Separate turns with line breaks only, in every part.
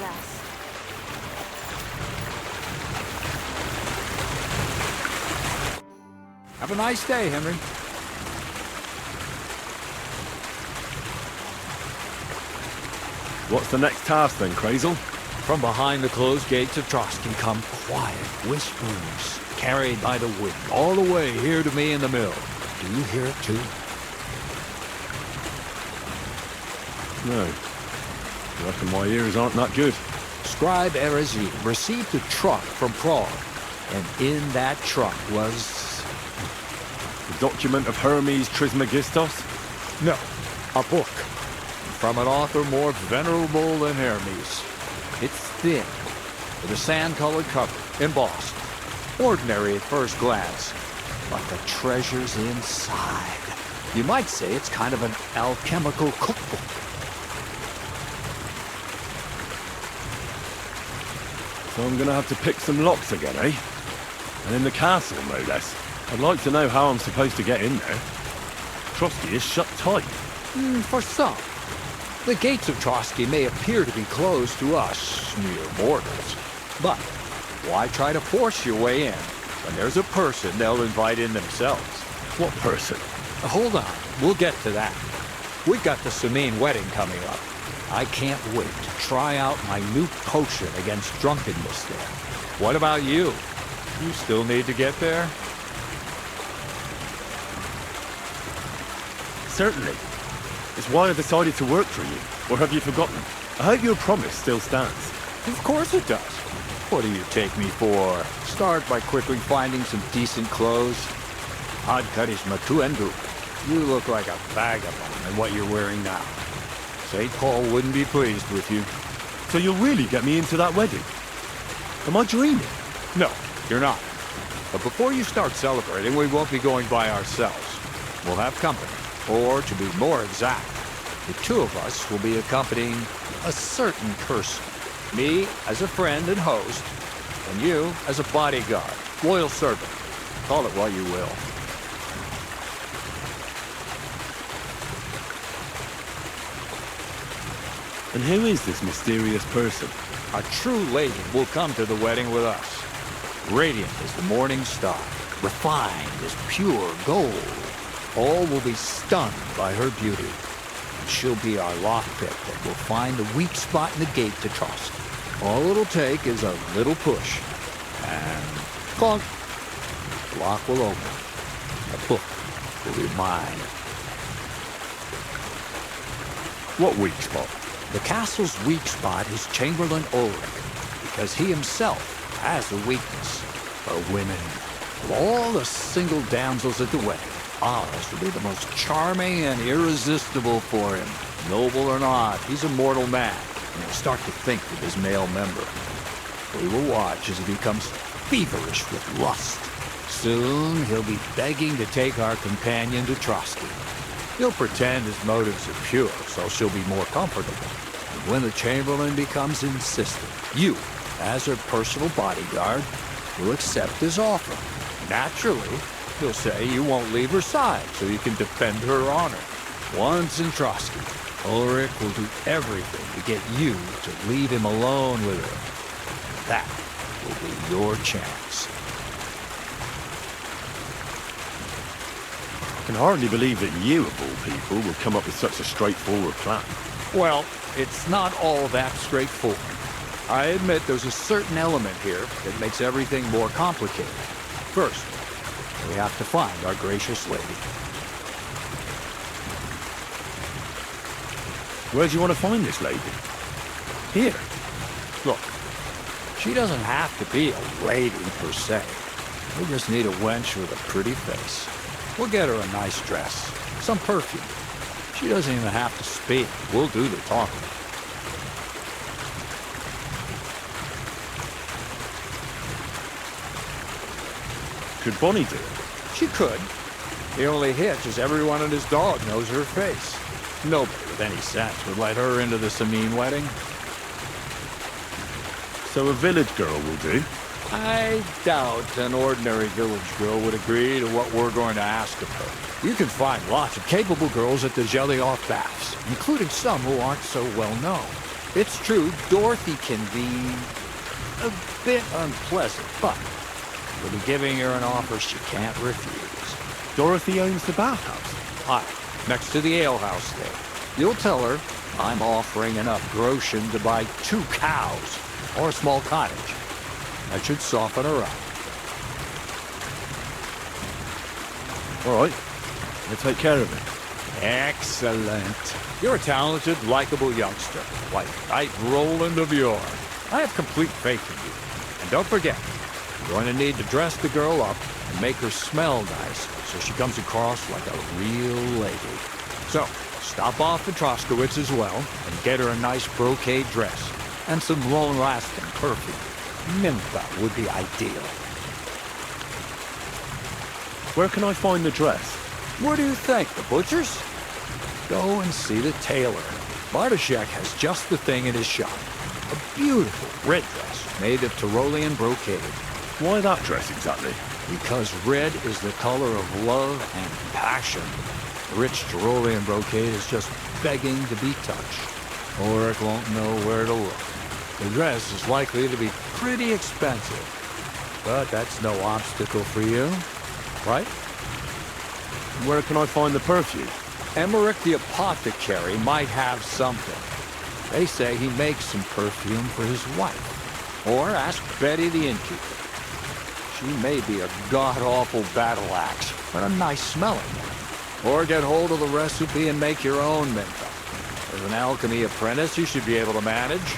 less.
Have a nice day, Henry.
What's the next task then, Crazel?
From behind the closed gates of Trotsky come quiet whispers, carried by the wind, all the way here to me in the mill. Do you hear it too?
No. I reckon my ears aren't that good.
Scribe Erezi received a truck from Prague, and in that truck was...
The document of Hermes Trismegistos?
no, a book. From an author more venerable than Hermes. It's thin, with a sand-colored cover, embossed. Ordinary at first glance, but the treasure's inside. You might say it's kind of an alchemical cookbook.
So I'm gonna have to pick some locks again, eh? And in the castle, no less. I'd like to know how I'm supposed to get in there. Trotsky is shut tight.
For some. The gates of Trotsky may appear to be closed to us, mere mortals. But why try to force your way in when there's a person they'll invite in themselves?
What person?
Hold on, we'll get to that. We've got the Samine wedding coming up. I can't wait to try out my new potion against drunkenness there. What about you? You still need to get there?
Certainly. It's why I decided to work for you. Or have you forgotten? I hope your promise still stands.
Of course it does. What do you take me for? Start by quickly finding some decent clothes. Ad charisma tu endu. You look like a vagabond in what you're wearing now. St. Paul wouldn't be pleased with you.
So you'll really get me into that wedding? Am I dreaming?
No, you're not. But before you start celebrating, we won't be going by ourselves. We'll have company. Or, to be more exact, the two of us will be accompanying a certain person. Me as a friend and host, and you as a bodyguard, loyal servant. Call it what you will.
And who is this mysterious person?
A true lady will come to the wedding with us. Radiant as the morning star, refined as pure gold. All will be stunned by her beauty. And she'll be our lockpick that will find the weak spot in the gate to trust. All it'll take is a little push. And clunk. The lock will open. The book will be mine.
What weak spot?
The castle's weak spot is Chamberlain Ulrich, because he himself has a weakness for women. Of all the single damsels at the wedding, ours will be the most charming and irresistible for him. Noble or not, he's a mortal man, and he'll start to think of his male member. We will watch as he becomes feverish with lust. Soon, he'll be begging to take our companion to Trotsky. He'll pretend his motives are pure, so she'll be more comfortable. And when the Chamberlain becomes insistent, you, as her personal bodyguard, will accept his offer. Naturally, he'll say you won't leave her side, so you can defend her honor. Once in Trotsky, Ulrich will do everything to get you to leave him alone with her. That will be your chance.
I can hardly believe that you, of all people, would come up with such a straightforward plan.
Well, it's not all that straightforward. I admit there's a certain element here that makes everything more complicated. First, we have to find our gracious lady.
Where do you want to find this lady? Here.
Look, she doesn't have to be a lady per se. We just need a wench with a pretty face. We'll get her a nice dress, some perfume. She doesn't even have to speak. We'll do the talking.
Could Bonnie do it?
She could. The only hitch is everyone and his dog knows her face. Nobody with any sense would let her into the Samine wedding.
So a village girl will do?
I doubt an ordinary village girl would agree to what we're going to ask of her. You can find lots of capable girls at the Geliot baths, including some who aren't so well known. It's true, Dorothy can be a bit unpleasant, but we'll be giving her an offer she can't refuse.
Dorothy owns the bathhouse.
Hi, next to the alehouse there. You'll tell her I'm offering enough groschen to buy 2 cows or a small cottage. That should soften her up.
All right, I'll take care of it.
Excellent. You're a talented, likable youngster, like Knight Roland of yore. I have complete faith in you. And don't forget, you're going to need to dress the girl up and make her smell nice so she comes across like a real lady. So, stop off at Troskowitz as well and get her a nice brocade dress and some long-lasting perfume. Nympha would be ideal.
Where can I find the dress?
What do you think, the butcher's? Go and see the tailor. Bartoszek has just the thing in his shop. A beautiful red dress made of Tyrolean brocade.
Why that dress exactly?
Because red is the color of love and passion. The rich Tyrolean brocade is just begging to be touched. Ulrich won't know where to look. The dress is likely to be pretty expensive. But that's no obstacle for you, right?
Where can I find the perfume?
Emmerich the apothecary might have something. They say he makes some perfume for his wife. Or ask Betty the innkeeper. She may be a god-awful battle axe, but a nice smelling one. Or get hold of the recipe and make your own Nympha. As an alchemy apprentice, you should be able to manage.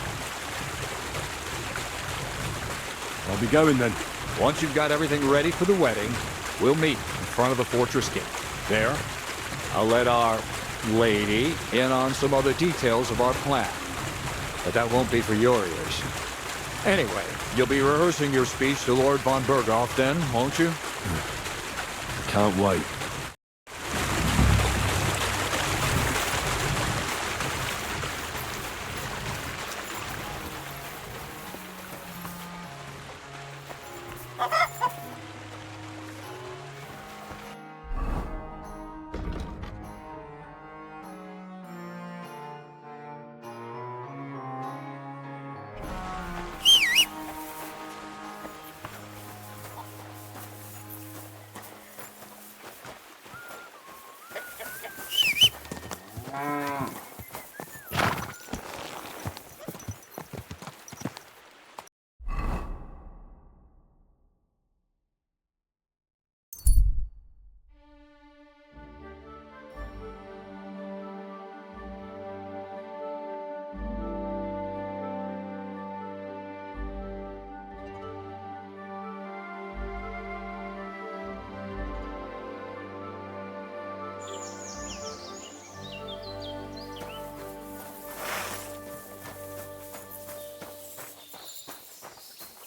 I'll be going then.
Once you've got everything ready for the wedding, we'll meet in front of the fortress gate. There, I'll let our lady in on some other details of our plan. But that won't be for your ears. Anyway, you'll be rehearsing your speech to Lord von Berghoff then, won't you?
Can't wait.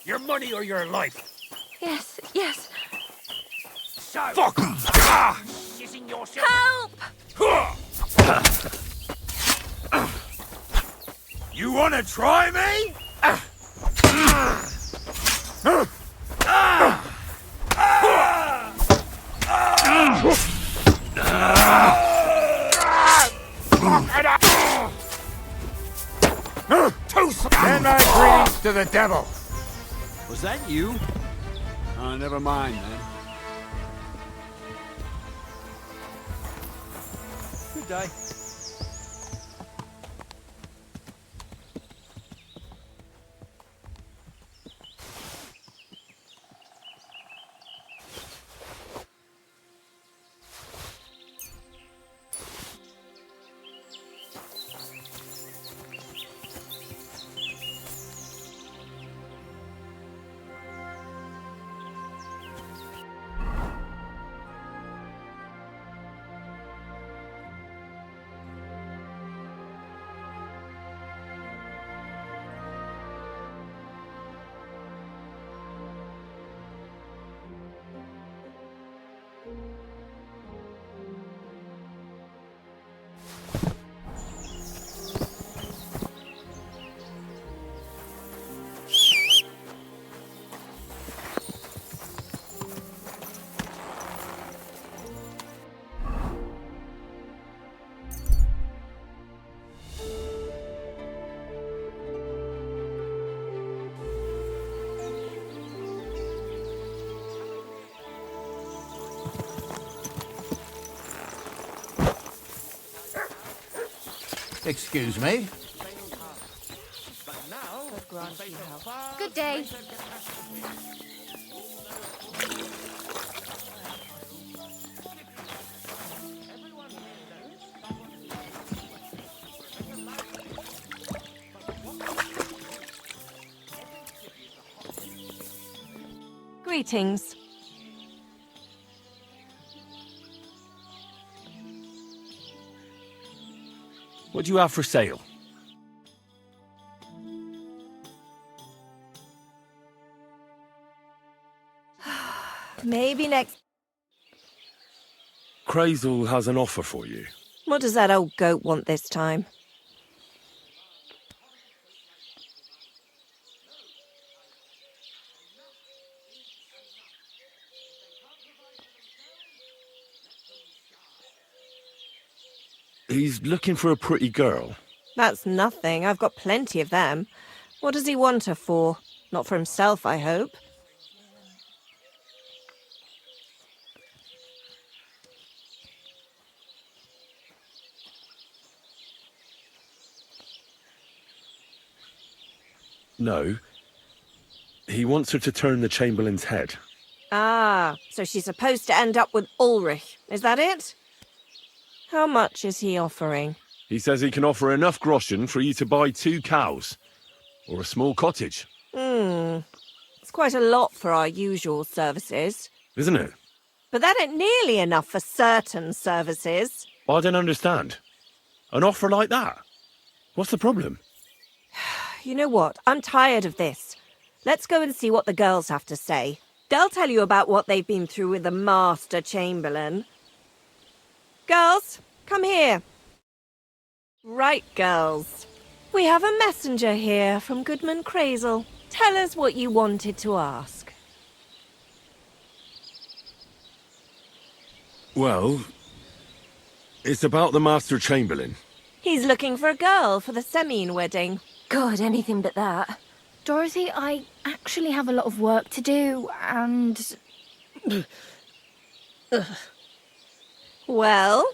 Your money or your life?
Yes, yes.
So... Fuck! Shitting yourself?
Help!
You wanna try me? Send my greetings to the devil.
Was that you? Oh, never mind, then. Good day. Excuse me?
Good day.
Greetings.
What do you have for sale?
Maybe next...
Crazel has an offer for you.
What does that old goat want this time?
He's looking for a pretty girl.
That's nothing. I've got plenty of them. What does he want her for? Not for himself, I hope.
No. He wants her to turn the Chamberlain's head.
Ah, so she's supposed to end up with Ulrich. Is that it? How much is he offering?
He says he can offer enough groschen for you to buy 2 cows. Or a small cottage.
It's quite a lot for our usual services.
Isn't it?
But that ain't nearly enough for certain services.
I don't understand. An offer like that? What's the problem?
You know what? I'm tired of this. Let's go and see what the girls have to say. They'll tell you about what they've been through with the Master Chamberlain. Girls, come here. Right, girls. We have a messenger here from Goodman Crazel. Tell us what you wanted to ask.
Well, it's about the Master Chamberlain.
He's looking for a girl for the Semine wedding.
God, anything but that. Dorothy, I actually have a lot of work to do, and...
Well,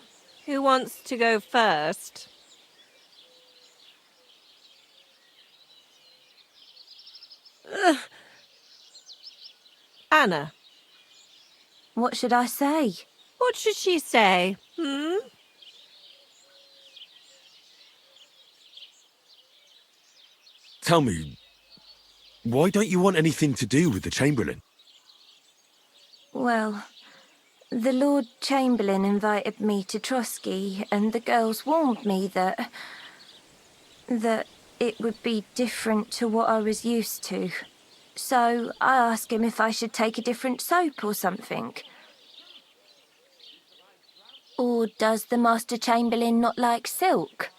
who wants to go first? Anna.
What should I say?
What should she say?
Tell me, why don't you want anything to do with the Chamberlain?
Well, the Lord Chamberlain invited me to Trotsky, and the girls warned me that it would be different to what I was used to. So I asked him if I should take a different soap or something. Or does the Master Chamberlain not like silk?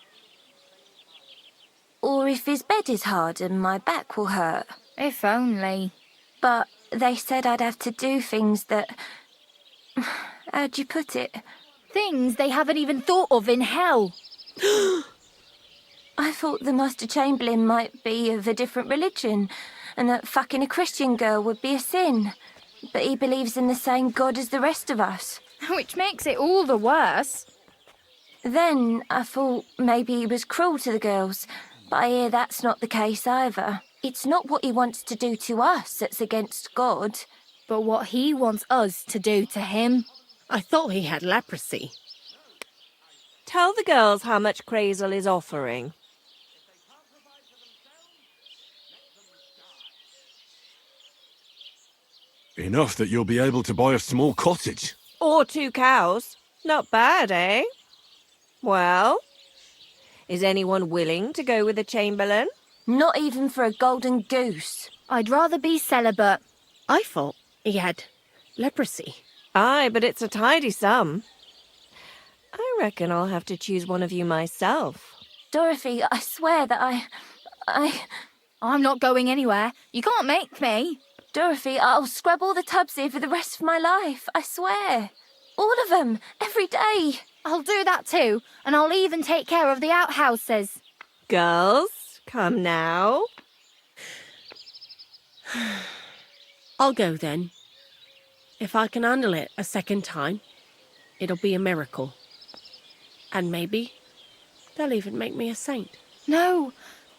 Or if his bed is hard and my back will hurt. If only. But they said I'd have to do things that... How'd you put it? Things they haven't even thought of in hell. I thought the Master Chamberlain might be of a different religion, and that fucking a Christian girl would be a sin. But he believes in the same God as the rest of us.
Which makes it all the worse.
Then I thought maybe he was cruel to the girls, but I hear that's not the case either. It's not what he wants to do to us that's against God.
But what he wants us to do to him.
I thought he had leprosy.
Tell the girls how much Crazel is offering.
Enough that you'll be able to buy a small cottage.
Or 2 cows. Not bad, eh? Well, is anyone willing to go with the Chamberlain?
Not even for a golden goose.
I'd rather be celibate.
I thought he had leprosy.
Aye, but it's a tidy sum. I reckon I'll have to choose one of you myself.
Dorothy, I swear that
I'm not going anywhere. You can't make me.
Dorothy, I'll scrub all the tubs here for the rest of my life, I swear. All of them, every day.
I'll do that too, and I'll even take care of the outhouses.
Girls, come now.
I'll go then. If I can handle it a second time, it'll be a miracle. And maybe They'll even make me a saint.
No,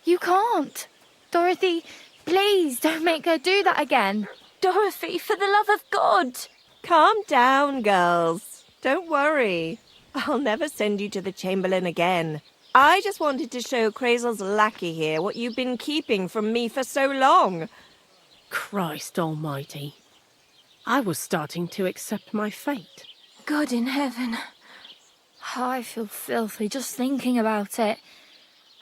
you can't. Dorothy, please don't make her do that again.
Dorothy, for the love of God!
Calm down, girls. Don't worry. I'll never send you to the Chamberlain again. I just wanted to show Crazel's lackey here what you've been keeping from me for so long.
Christ almighty. I was starting to accept my fate.
God in heaven.
I feel filthy just thinking about it.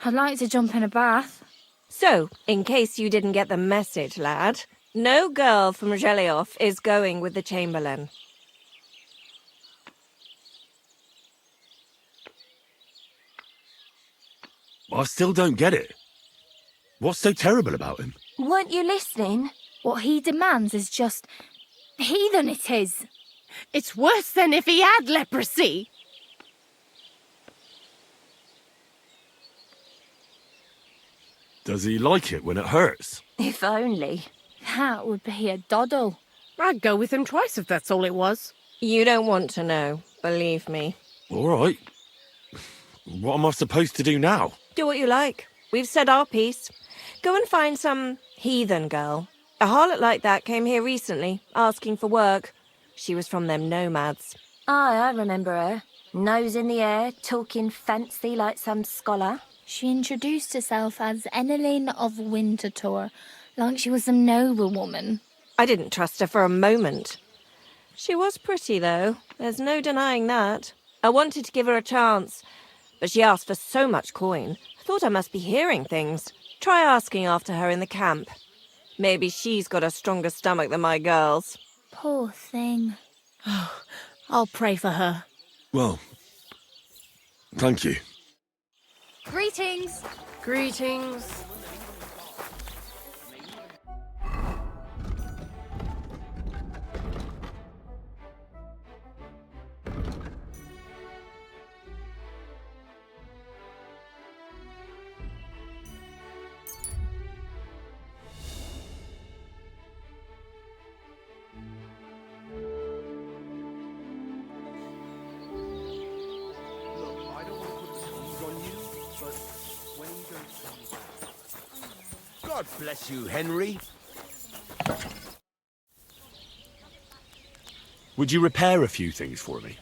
I'd like to jump in a bath.
So, in case you didn't get the message, lad, no girl from Zhelioff is going with the Chamberlain.
I still don't get it. What's so terrible about him?
Weren't you listening?
What he demands is just heathen it is.
It's worse than if he had leprosy.
Does he like it when it hurts?
If only.
That would be a doddle.
I'd go with him twice if that's all it was.
You don't want to know, believe me.
All right. What am I supposed to do now?
Do what you like. We've said our piece. Go and find some heathen girl. A harlot like that came here recently, asking for work. She was from them nomads.
Aye, I remember her. Nose in the air, talking fancy like some scholar.
She introduced herself as Enelin of Winterthur, like she was some noble woman.
I didn't trust her for a moment. She was pretty, though. There's no denying that. I wanted to give her a chance, but she asked for so much coin. I thought I must be hearing things. Try asking after her in the camp. Maybe she's got a stronger stomach than my girls.
Poor thing.
I'll pray for her.
Well, thank you.
Greetings.
Greetings.
God bless you, Henry.
Would you repair a few things for me?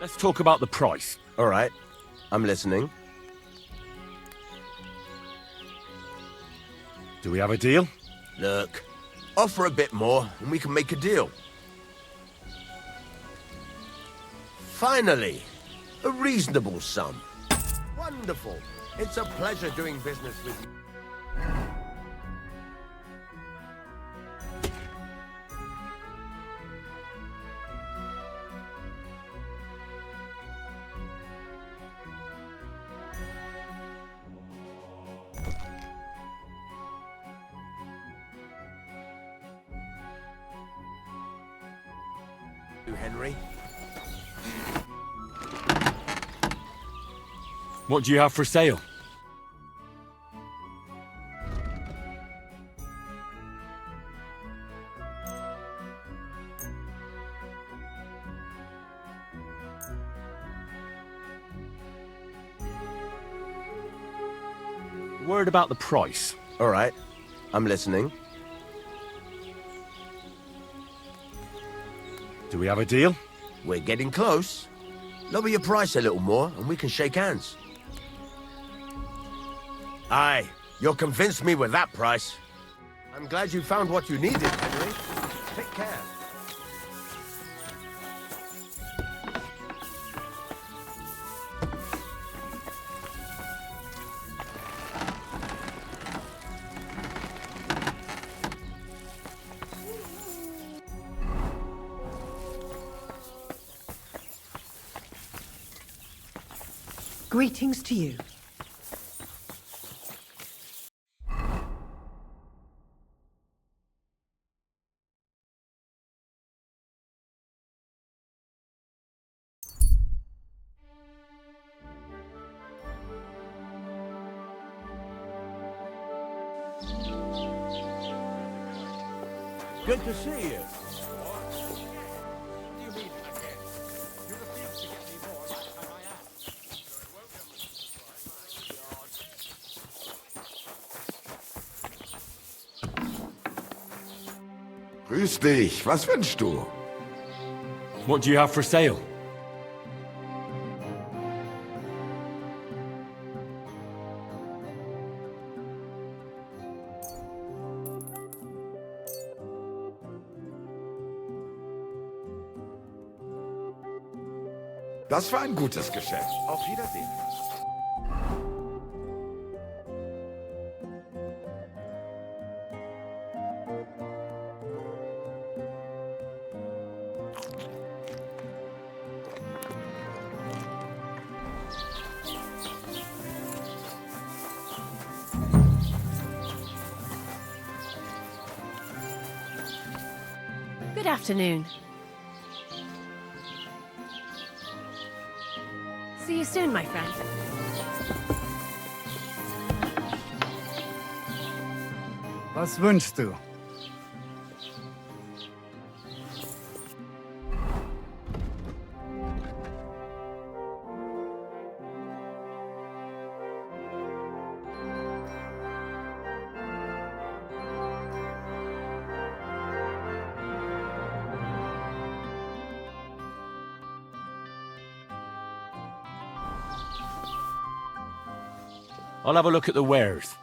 Let's talk about the price.
All right, I'm listening.
Do we have a deal?
Look, offer a bit more and we can make a deal. Finally, a reasonable sum. Wonderful. It's a pleasure doing business with you. Henry.
What do you have for sale? Word about the price.
All right, I'm listening.
Do we have a deal?
We're getting close. Lower your price a little more and we can shake hands. Aye, you'll convince me with that price. I'm glad you found what you needed, Henry. Take care.
Greetings to you.
Good to see you.
Grüß dich. Was wünschst du?
What do you have for sale?
Das war ein gutes Geschäft. Auf Wiedersehen.
Good afternoon. See you soon, my friend.
Was wünschst du?
I'll have a look at the wares.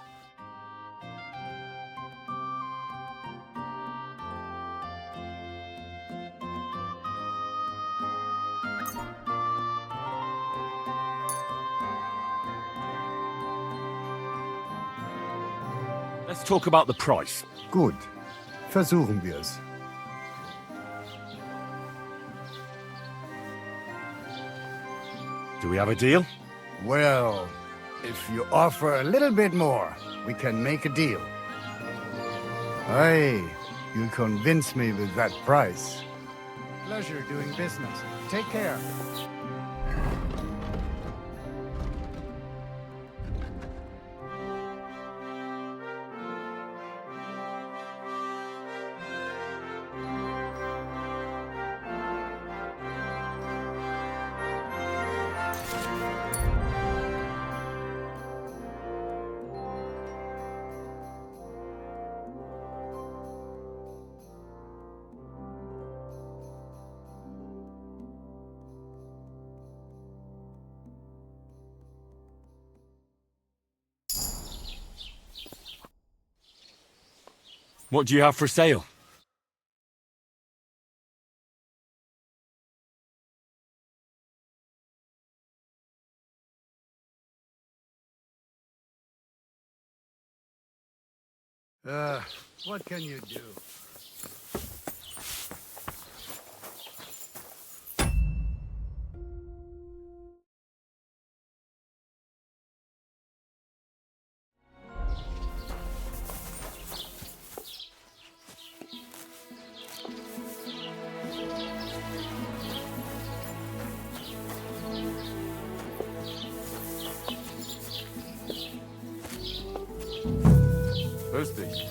Let's talk about the price.
Gut. Versuchen wir es.
Do we have a deal?
Well, if you offer a little bit more, we can make a deal. Hey, you convince me with that price. Pleasure doing business. Take care.
What do you have for sale?
What can you do?
Grüß dich.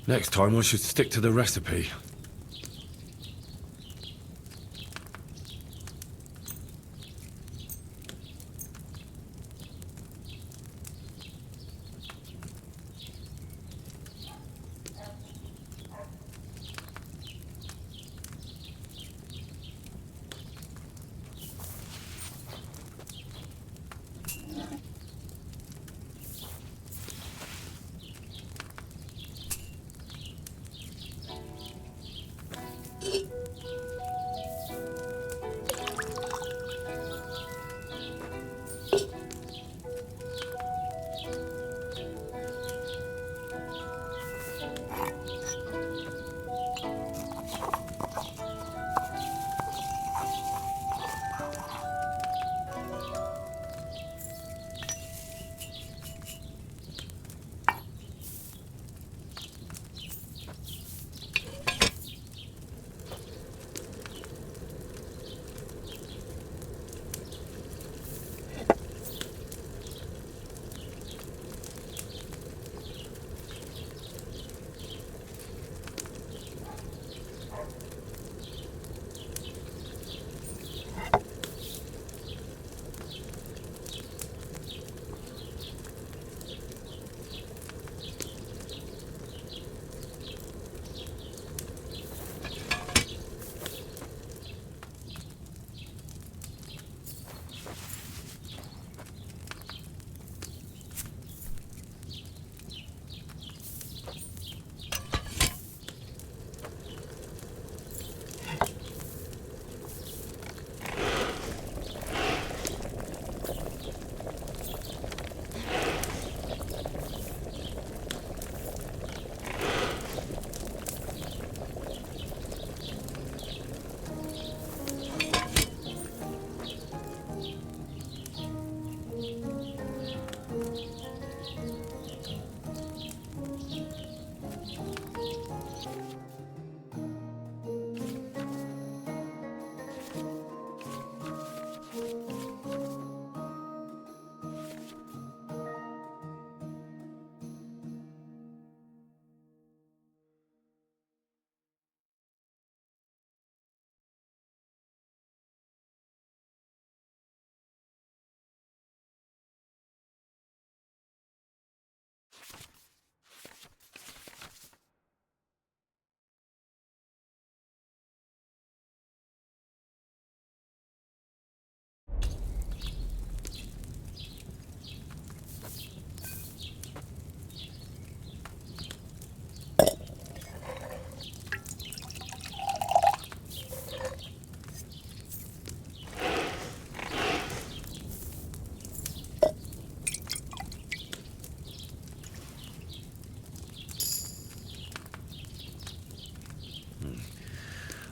Next time I should stick to the recipe.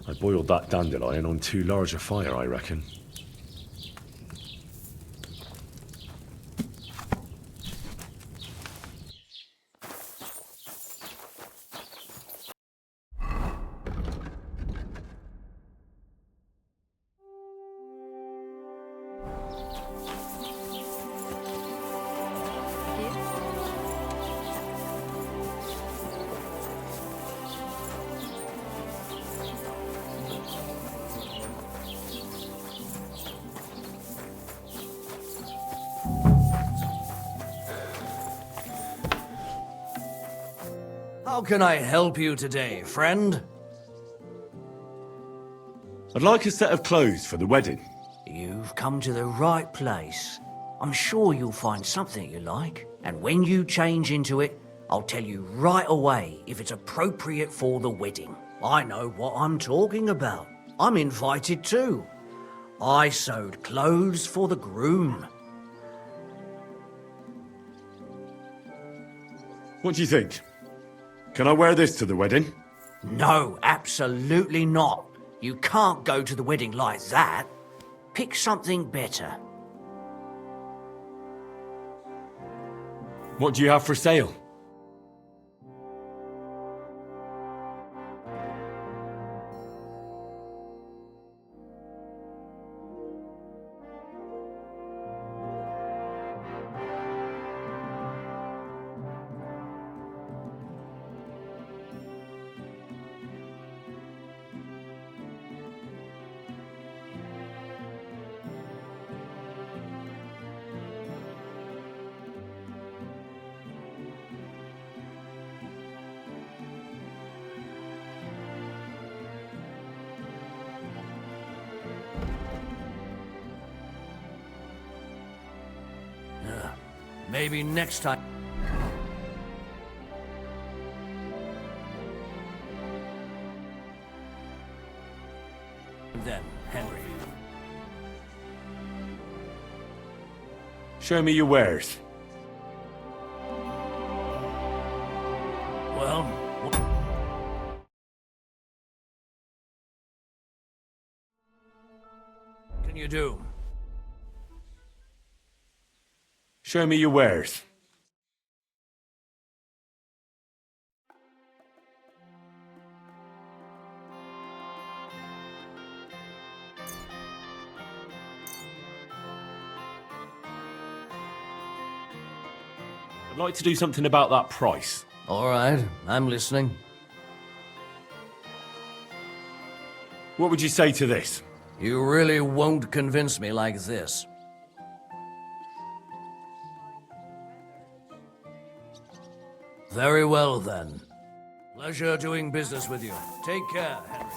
I boiled that dandelion on too large a fire, I reckon.
How can I help you today, friend?
I'd like a set of clothes for the wedding.
You've come to the right place. I'm sure you'll find something you like, and when you change into it, I'll tell you right away if it's appropriate for the wedding. I know what I'm talking about. I'm invited too. I sewed clothes for the groom.
What do you think? Can I wear this to the wedding?
No, absolutely not. You can't go to the wedding like that. Pick something better.
What do you have for sale?
Maybe next time. Then, Henry.
Show me your wares.
Well, what can you do?
Show me your wares. I'd like to do something about that price.
All right, I'm listening.
What would you say to this?
You really won't convince me like this. Very well, then. Pleasure doing business with you. Take care, Henry.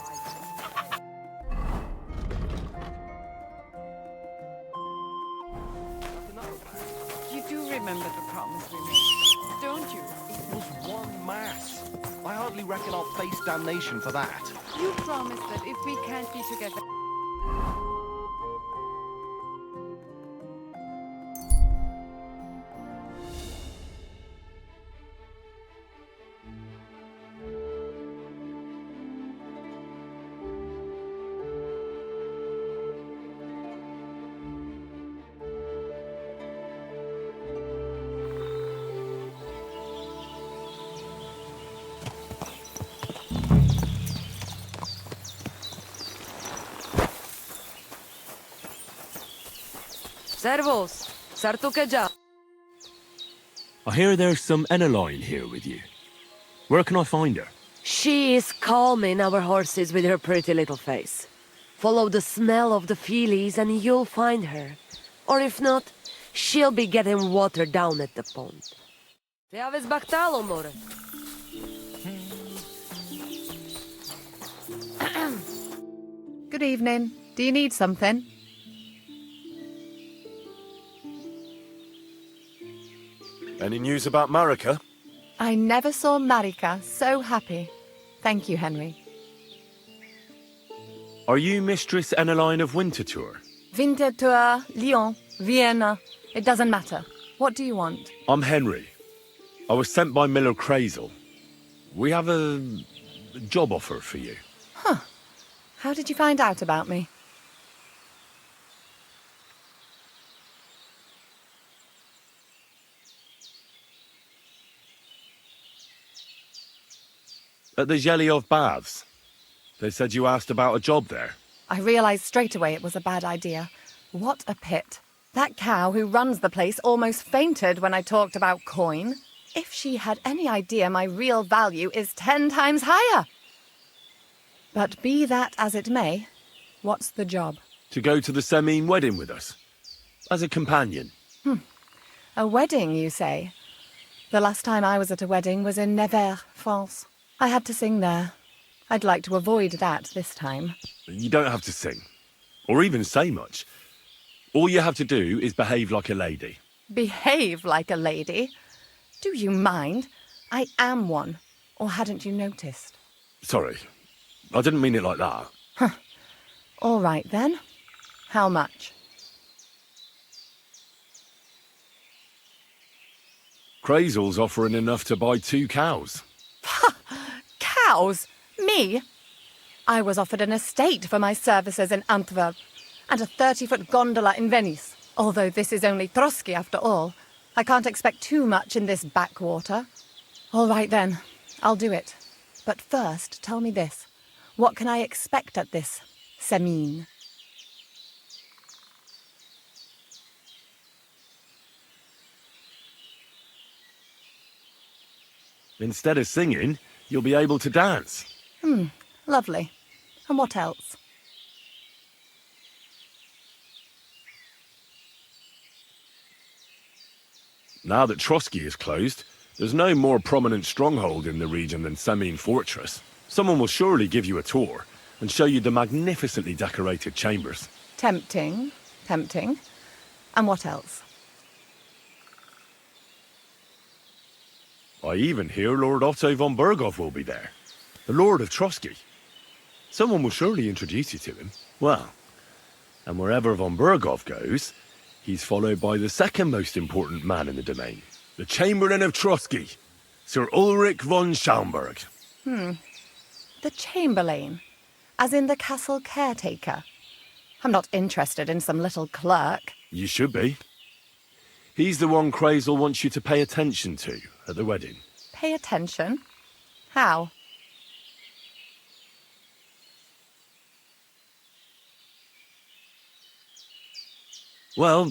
You do remember the promise we made, don't you?
It was one mass. I hardly reckon I'll face damnation for that.
You promised that if we can't be together...
Servus, Sartukeja.
I hear there's some Eneline here with you. Where can I find her?
She is calming our horses with her pretty little face. Follow the smell of the feelies and you'll find her. Or if not, she'll be getting water down at the pond. Te aves baktalo, more.
Good evening. Do you need something?
Any news about Marika?
I never saw Marika so happy. Thank you, Henry.
Are you Mistress Eneline of Winterthur?
Winterthur, Lyon, Vienna. It doesn't matter. What do you want?
I'm Henry. I was sent by Miller Crazel. We have a job offer for you.
Huh. How did you find out about me?
At the Zhelyov Baths. They said you asked about a job there.
I realized straight away it was a bad idea. What a pit. That cow who runs the place almost fainted when I talked about coin. If she had any idea my real value is 10 times higher. But be that as it may, what's the job?
To go to the Semine wedding with us. As a companion.
A wedding, you say? The last time I was at a wedding was in Nevers, France. I had to sing there. I'd like to avoid that this time.
You don't have to sing. Or even say much. All you have to do is behave like a lady.
Behave like a lady? Do you mind? I am one. Or hadn't you noticed?
Sorry. I didn't mean it like that.
All right, then. How much?
Crazel's offering enough to buy 2 cows.
Cows? Me? I was offered an estate for my services in Antwerp, and a 30-foot gondola in Venice. Although this is only Trotsky after all, I can't expect too much in this backwater. All right then, I'll do it. But first, tell me this. What can I expect at this Semine?
Instead of singing, you'll be able to dance.
Lovely. And what else?
Now that Trotsky is closed, there's no more prominent stronghold in the region than Semine Fortress. Someone will surely give you a tour and show you the magnificently decorated chambers.
Tempting. Tempting. And what else?
I even hear Lord Otto von Berghoff will be there. The Lord of Trotsky. Someone will surely introduce you to him. Well, and wherever von Berghoff goes, he's followed by the second most important man in the domain. The Chamberlain of Trotsky, Sir Ulrich von Schaumburg.
The Chamberlain, as in the castle caretaker. I'm not interested in some little clerk.
You should be. He's the one Crazel wants you to pay attention to at the wedding.
Pay attention? How?
Well,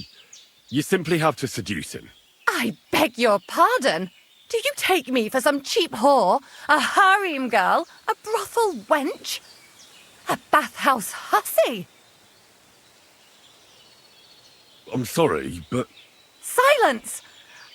you simply have to seduce him.
I beg your pardon. Do you take me for some cheap whore? A harem girl? A brothel wench? A bathhouse hussy?
I'm sorry, but...
Silence!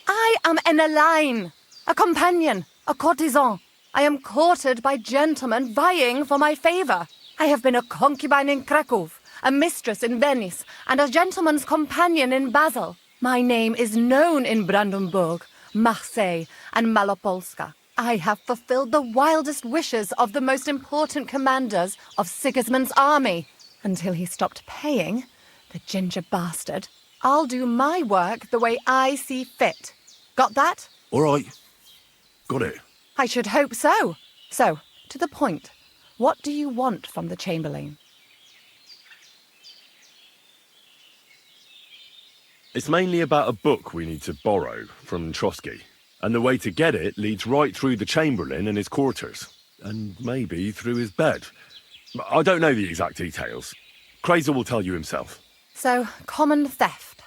I am an Elaine, a companion, a courtesan. I am courted by gentlemen vying for my favour. I have been a concubine in Krakow, a mistress in Venice, and a gentleman's companion in Basel. My name is known in Brandenburg, Marseille, and Malopolska. I have fulfilled the wildest wishes of the most important commanders of Sigismund's army. Until he stopped paying, the ginger bastard, I'll do my work the way I see fit. Got that?
All right. Got it.
I should hope so. So, to the point. What do you want from the Chamberlain?
It's mainly about a book we need to borrow from Trotsky. And the way to get it leads right through the Chamberlain and his quarters. And maybe through his bed. I don't know the exact details. Crazel will tell you himself.
So, common theft.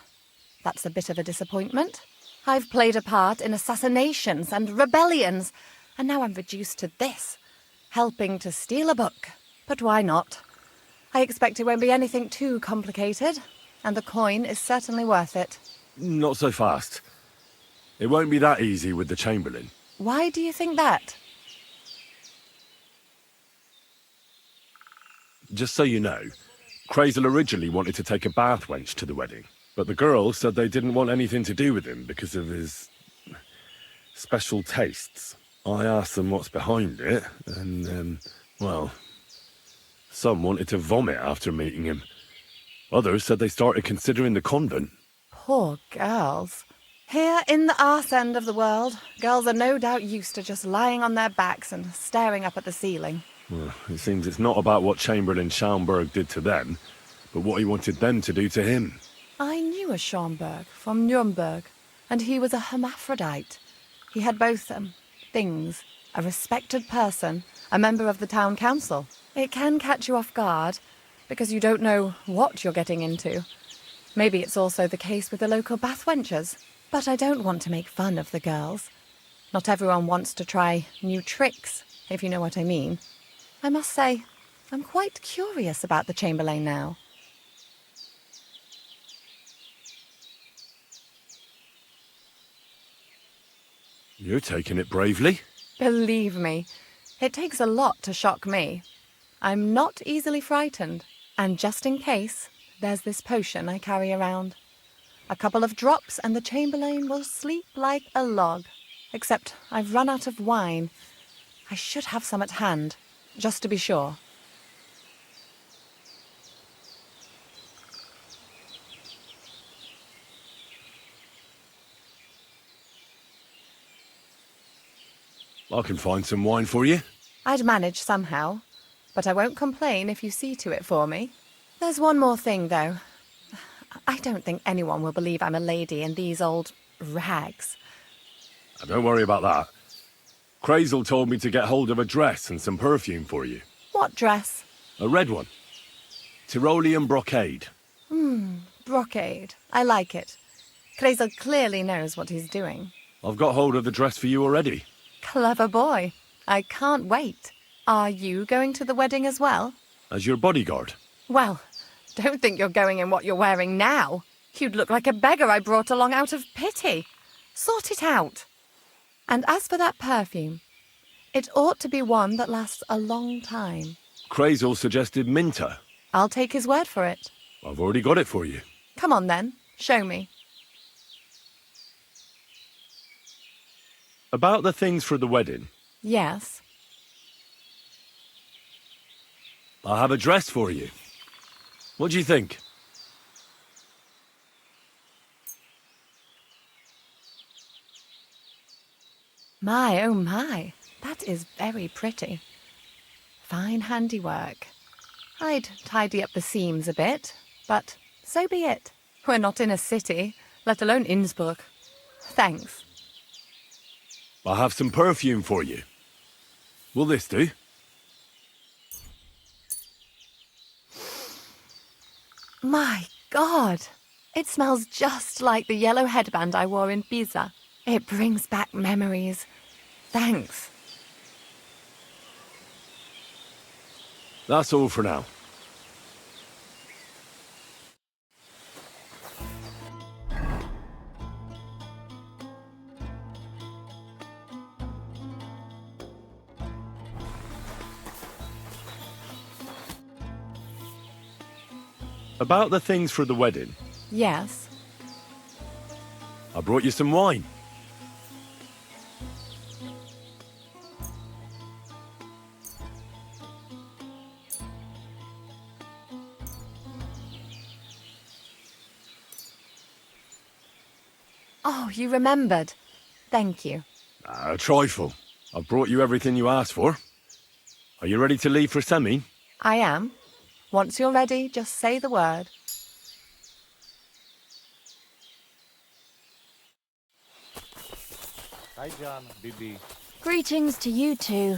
That's a bit of a disappointment. I've played a part in assassinations and rebellions, and now I'm reduced to this, helping to steal a book. But why not? I expect it won't be anything too complicated, and the coin is certainly worth it.
Not so fast. It won't be that easy with the Chamberlain.
Why do you think that?
Just so you know, Crazel originally wanted to take a bath wench to the wedding, but the girls said they didn't want anything to do with him because of his special tastes. I asked them what's behind it, and, well, some wanted to vomit after meeting him. Others said they started considering the convent.
Poor girls. Here in the arse end of the world, girls are no doubt used to just lying on their backs and staring up at the ceiling.
Well, it seems it's not about what Chamberlain Schaumburg did to them, but what he wanted them to do to him.
I knew a Schaumburg from Nuremberg, and he was a hermaphrodite. He had both, things. A respected person, a member of the town council. It can catch you off guard, because you don't know what you're getting into. Maybe it's also the case with the local bathwenchers. But I don't want to make fun of the girls. Not everyone wants to try new tricks, if you know what I mean. I must say, I'm quite curious about the Chamberlain now.
You're taking it bravely.
Believe me, it takes a lot to shock me. I'm not easily frightened, and just in case, there's this potion I carry around. A couple of drops and the Chamberlain will sleep like a log. Except I've run out of wine. I should have some at hand, just to be sure.
I can find some wine for you.
I'd manage somehow, but I won't complain if you see to it for me. There's one more thing, though. I don't think anyone will believe I'm a lady in these old rags.
Don't worry about that. Crazel told me to get hold of a dress and some perfume for you.
What dress?
A red one. Tyrolean brocade.
Brocade. I like it. Crazel clearly knows what he's doing.
I've got hold of the dress for you already.
Clever boy. I can't wait. Are you going to the wedding as well?
As your bodyguard.
Well, don't think you're going in what you're wearing now. You'd look like a beggar I brought along out of pity. Sort it out. And as for that perfume, it ought to be one that lasts a long time.
Crazel suggested Minter.
I'll take his word for it.
I've already got it for you.
Come on then, show me.
About the things for the wedding,
Yes.
I have a dress for you. What do you think?
My, oh my. That is very pretty. Fine handiwork. I'd tidy up the seams a bit, but so be it. We're not in a city, let alone Innsbruck. Thanks.
I have some perfume for you. Will this do?
My God! It smells just like the yellow headband I wore in Pisa. It brings back memories. Thanks.
That's all for now. About the things for the wedding,
Yes.
I brought you some wine.
Oh, you remembered. Thank you.
A trifle. I've brought you everything you asked for. Are you ready to leave for Semi?
I am. Once you're ready, just say the word.
Hi, John, Bibi.
Greetings to you two.